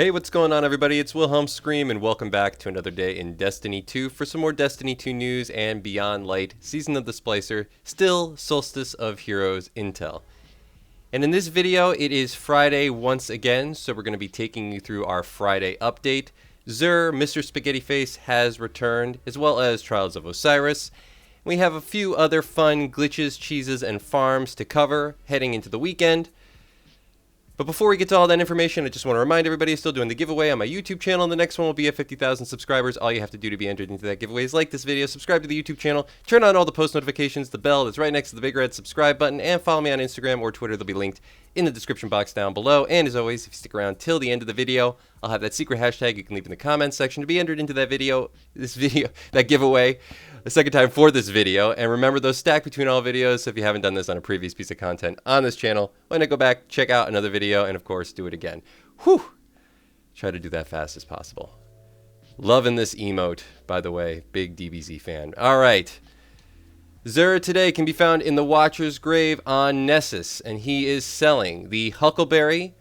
Hey, what's going on, everybody? It's Wilhelm Scream, and welcome back to another day in Destiny 2 for some more Destiny 2 news and Beyond Light, Season of the Splicer, still Solstice of Heroes intel. And in this video, it is Friday once again, so we're going to be taking you through our Friday update. XUR, Mr. Spaghetti Face, has returned, as well as Trials of Osiris. We have a few other fun glitches, cheeses, and farms to cover heading into the weekend. But before we get to all that information, I just want to remind everybody I'm still doing the giveaway on my YouTube channel. The next one will be at 50,000 subscribers. All you have to do to be entered into that giveaway is like this video, subscribe to the YouTube channel, turn on all the post notifications, the bell that's right next to the big red subscribe button, and follow me on Instagram or Twitter. They'll be linked in the description box down below. And as always, if you stick around till the end of the video, I'll have that secret hashtag you can leave in the comments section to be entered into that that giveaway the second time for this video. And remember, those stack between all videos, so if you haven't done this on a previous piece of content on this channel, why not go back, check out another video, and of course do it again. Whew! Try to do that fast as possible. Loving this emote, by the way. Big DBZ fan. Alright. XUR today can be found in the Watcher's Grave on Nessus, and he is selling the Huckleberry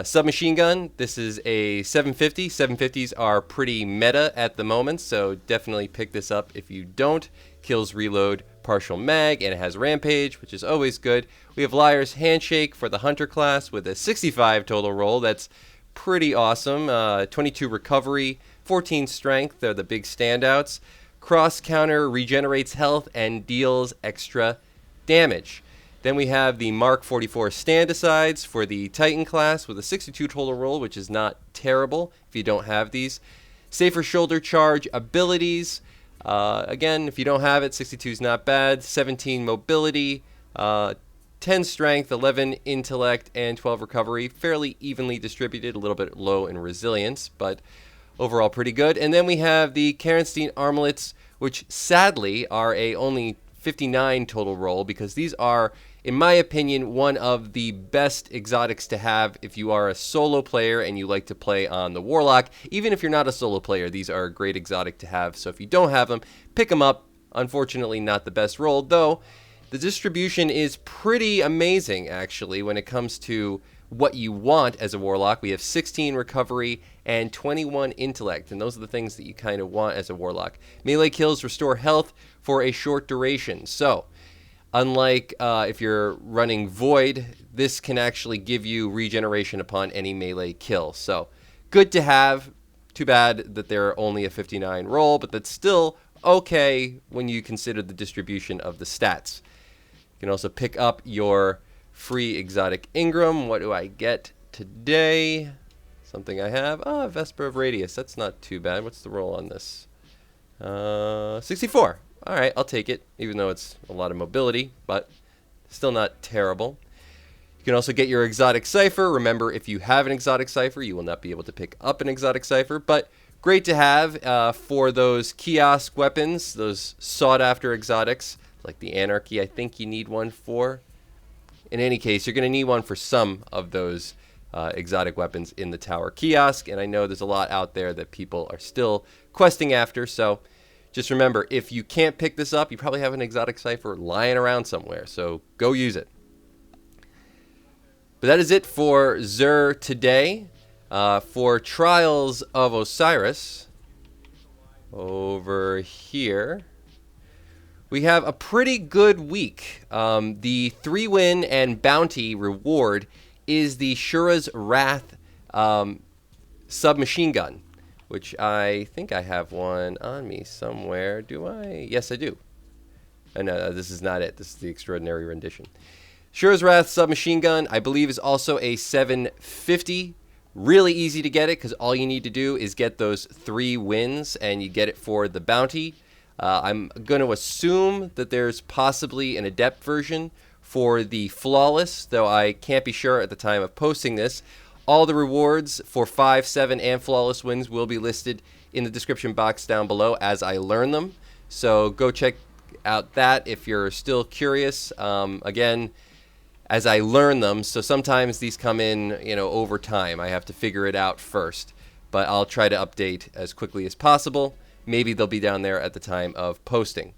submachine gun. This is a 750. 750s are pretty meta at the moment, so definitely pick this up if you don't. Kills reload, partial mag, and it has rampage, which is always good. We have Liar's Handshake for the Hunter class with a 65 total roll. That's pretty awesome. 22 recovery, 14 strength. They're the big standouts. Cross counter regenerates health and deals extra damage. Then we have the Mark 44 stand-asides for the Titan class with a 62 total roll, which is not terrible if you don't have these. Safer shoulder charge abilities. Again, if you don't have it, 62 is not bad. 17 mobility, 10 strength, 11 intellect, and 12 recovery. Fairly evenly distributed, a little bit low in resilience, but overall pretty good. And then we have the Karenstein armlets, which sadly are a only 59 total roll, because these are, in my opinion, one of the best exotics to have if you are a solo player and you like to play on the Warlock. Even if you're not a solo player, these are a great exotic to have. So if you don't have them, pick them up. Unfortunately, not the best roll, though the distribution is pretty amazing, actually, when it comes to what you want as a Warlock. We have 16 recovery and 21 intellect, and those are the things that you kind of want as a Warlock. Melee kills restore health for a short duration. So unlike if you're running Void, this can actually give you regeneration upon any melee kill. So good to have. Too bad that they're only a 59 roll, but that's still okay when you consider the distribution of the stats. You can also pick up your free exotic Ingram. What do I get today? Something I have. Vesper of Radius. That's not too bad. What's the roll on this? 64. All right, I'll take it, even though it's a lot of mobility, but still not terrible. You can also get your exotic cipher. Remember, if you have an exotic cipher, you will not be able to pick up an exotic cipher, but great to have for those kiosk weapons, those sought-after exotics, like the Anarchy. I think you need one for. In any case, you're going to need one for some of those exotic weapons in the tower kiosk, and I know there's a lot out there that people are still questing after, so just remember, if you can't pick this up, you probably have an exotic cipher lying around somewhere, so go use it. But that is it for XUR today. For Trials of Osiris, over here, we have a pretty good week. The 3-win and bounty reward is the Shauyura's Wrath submachine gun, which I think I have one on me somewhere. Do I? Yes, I do. No, this is not it. This is the extraordinary rendition. Shauyura's Wrath submachine gun, I believe, is also a 750. Really easy to get it, because all you need to do is get those 3 wins, and you get it for the bounty. I'm going to assume that there's possibly an Adept version for the Flawless, though I can't be sure at the time of posting this. All the rewards for 5, 7, and Flawless wins will be listed in the description box down below as I learn them. So go check out that if you're still curious. Again, as I learn them, so sometimes these come in, over time. I have to figure it out first, but I'll try to update as quickly as possible. Maybe they'll be down there at the time of posting.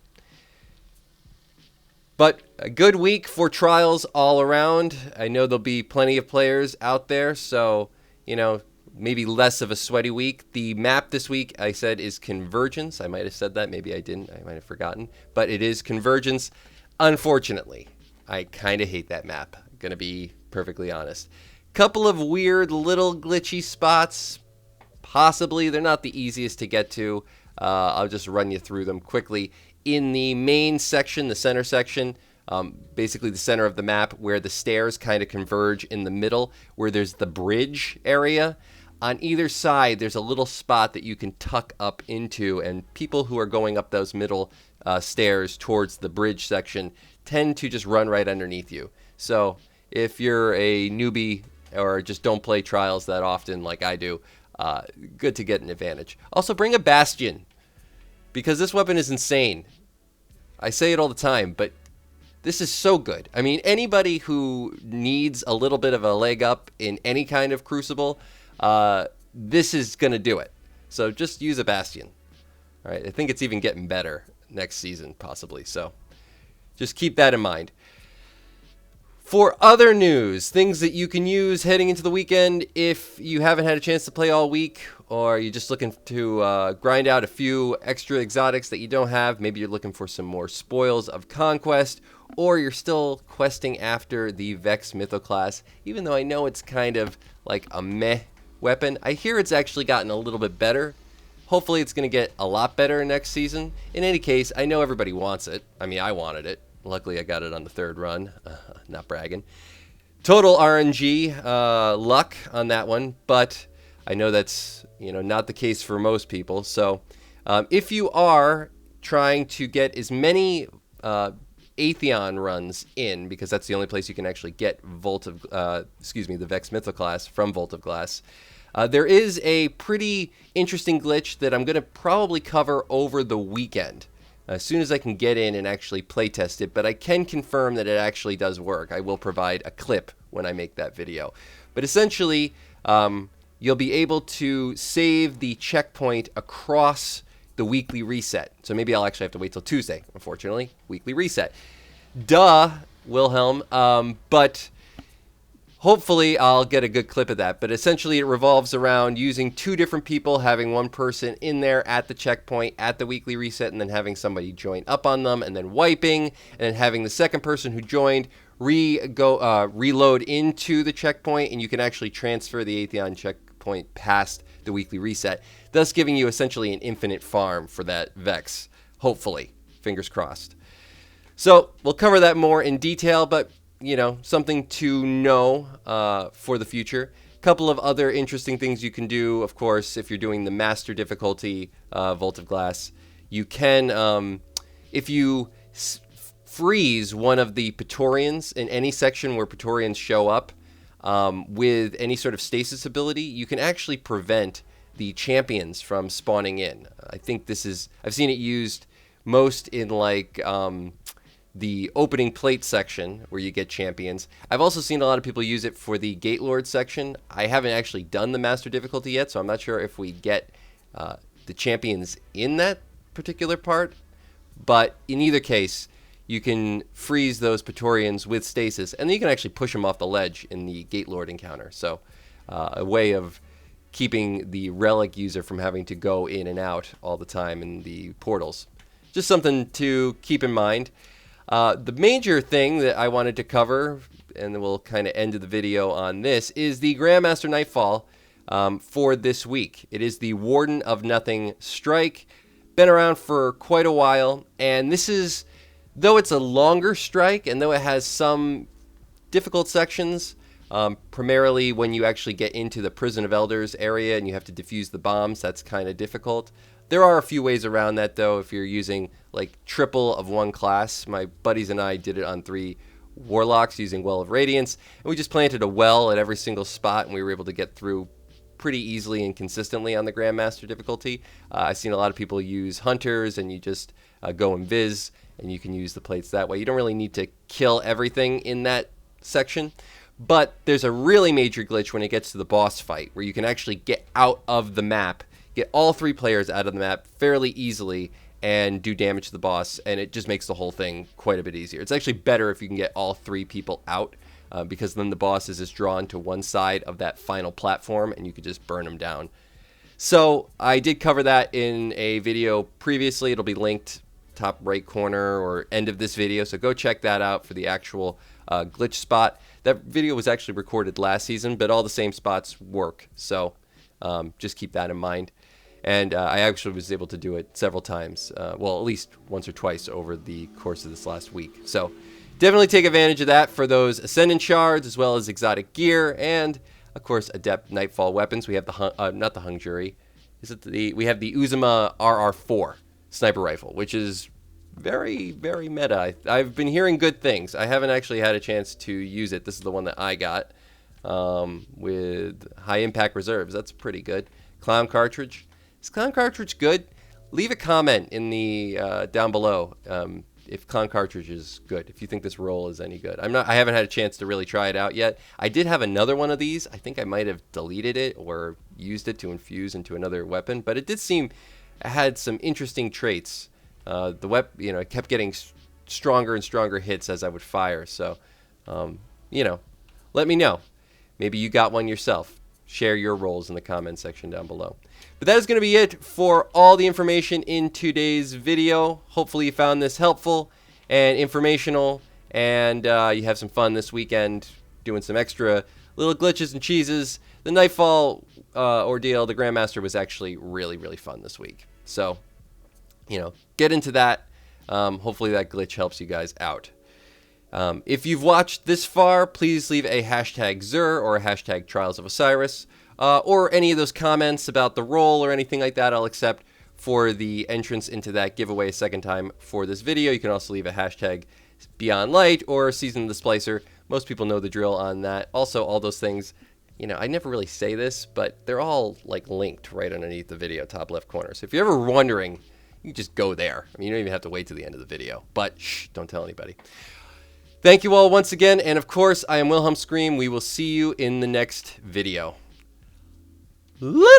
But a good week for Trials all around. I know there'll be plenty of players out there, so, maybe less of a sweaty week. The map this week, I said, is Convergence. I might have said that. Maybe I didn't. I might have forgotten. But it is Convergence. Unfortunately, I kind of hate that map. I'm going to be perfectly honest. Couple of weird little glitchy spots. Possibly. They're not the easiest to get to. I'll just run you through them quickly. In the main section, the center section, basically the center of the map where the stairs kind of converge in the middle, where there's the bridge area. On either side, there's a little spot that you can tuck up into, and people who are going up those middle stairs towards the bridge section tend to just run right underneath you. So if you're a newbie or just don't play Trials that often like I do, good to get an advantage. Also, bring a Bastion, because this weapon is insane. I say it all the time, but this is so good. I mean, anybody who needs a little bit of a leg up in any kind of Crucible, this is going to do it. So just use a Bastion. All right, I think it's even getting better next season, possibly. So just keep that in mind. For other news, things that you can use heading into the weekend if you haven't had a chance to play all week, or you're just looking to grind out a few extra exotics that you don't have. Maybe you're looking for some more Spoils of Conquest, or you're still questing after the Vex Mythoclast, even though I know it's kind of like a meh weapon. I hear it's actually gotten a little bit better. Hopefully it's going to get a lot better next season. In any case, I know everybody wants it. I mean, I wanted it. Luckily, I got it on the third run. Not bragging. Total RNG luck on that one, but I know that's not the case for most people. So if you are trying to get as many Atheon runs in, because that's the only place you can actually get the Vex Mythoclast from Vault of Glass, there is a pretty interesting glitch that I'm going to probably cover over the weekend, as soon as I can get in and actually play test it, but I can confirm that it actually does work. I will provide a clip when I make that video. But essentially, you'll be able to save the checkpoint across the weekly reset. So maybe I'll actually have to wait till Tuesday, unfortunately. Weekly reset. Duh, Wilhelm. But hopefully I'll get a good clip of that. But essentially it revolves around using two different people, having one person in there at the checkpoint at the weekly reset, and then having somebody join up on them, and then wiping, and then having the second person who joined reload into the checkpoint, and you can actually transfer the Atheon checkpoint past the weekly reset, thus giving you essentially an infinite farm for that Vex. Hopefully. Fingers crossed. So we'll cover that more in detail, but something to know for the future. A couple of other interesting things you can do, of course, if you're doing the master difficulty Vault of Glass. You can, if you freeze one of the Praetorians in any section where Praetorians show up with any sort of stasis ability, you can actually prevent the champions from spawning in. I think I've seen it used most in like the opening plate section where you get champions. I've also seen a lot of people use it for the Gate Lord section. I haven't actually done the master difficulty yet, so I'm not sure if we get the champions in that particular part. But in either case, you can freeze those Praetorians with stasis, and then you can actually push them off the ledge in the Gate Lord encounter. So a way of keeping the relic user from having to go in and out all the time in the portals. Just something to keep in mind. The major thing that I wanted to cover, and then we'll kind of end the video on this, is the Grandmaster Nightfall for this week. It is the Warden of Nothing strike. Been around for quite a while, and this is, though it's a longer strike, and though it has some difficult sections, primarily when you actually get into the Prison of Elders area and you have to defuse the bombs, that's kind of difficult. There are a few ways around that, though, if you're using like triple of one class. My buddies and I did it on 3 Warlocks using Well of Radiance, and we just planted a well at every single spot, and we were able to get through pretty easily and consistently on the Grandmaster difficulty. I've seen a lot of people use Hunters, and you just go and Viz, and you can use the plates that way. You don't really need to kill everything in that section, but there's a really major glitch when it gets to the boss fight, where you can actually get out of the map, get all 3 players out of the map fairly easily, and do damage to the boss, and it just makes the whole thing quite a bit easier. It's actually better if you can get all 3 people out because then the boss is just drawn to one side of that final platform, and you could just burn them down. So I did cover that in a video previously. It'll be linked top right corner or end of this video, so go check that out for the actual glitch spot. That video was actually recorded last season, but all the same spots work, so just keep that in mind. And I actually was able to do it several times, well, at least once or twice over the course of this last week. So definitely take advantage of that for those Ascendant Shards, as well as exotic gear, and, of course, Adept Nightfall weapons. We have the, not the Hung Jury, we have the Uzuma RR4 sniper rifle, which is very, very meta. I've been hearing good things. I haven't actually had a chance to use it. This is the one that I got with high impact reserves. That's pretty good. Clown cartridge. Is Clown cartridge good? Leave a comment in the down below if Clown cartridge is good. If you think this roll is any good. I haven't had a chance to really try it out yet. I did have another one of these. I think I might have deleted it or used it to infuse into another weapon, but it did seem it had some interesting traits. The weapon, you know, it kept getting stronger and stronger hits as I would fire. So, you know, let me know. Maybe you got one yourself. Share your rolls in the comment section down below. But that is going to be it for all the information in today's video. Hopefully you found this helpful and informational, and you have some fun this weekend doing some extra little glitches and cheeses. The Nightfall ordeal, the Grandmaster, was actually really, really fun this week. So, you know, get into that. Hopefully that glitch helps you guys out. If you've watched this far, please leave a hashtag XUR or a hashtag Trials of Osiris, or any of those comments about the roll or anything like that. I'll accept for the entrance into that giveaway a second time for this video. You can also leave a hashtag Beyond Light or Season of the Splicer. Most people know the drill on that. Also, all those things, you know, I never really say this, but they're all like linked right underneath the video, top left corner. So if you're ever wondering, you just go there. I mean, you don't even have to wait till the end of the video, but shh, don't tell anybody. Thank you all once again, and of course, I am Wilhelm Scream. We will see you in the next video. Later!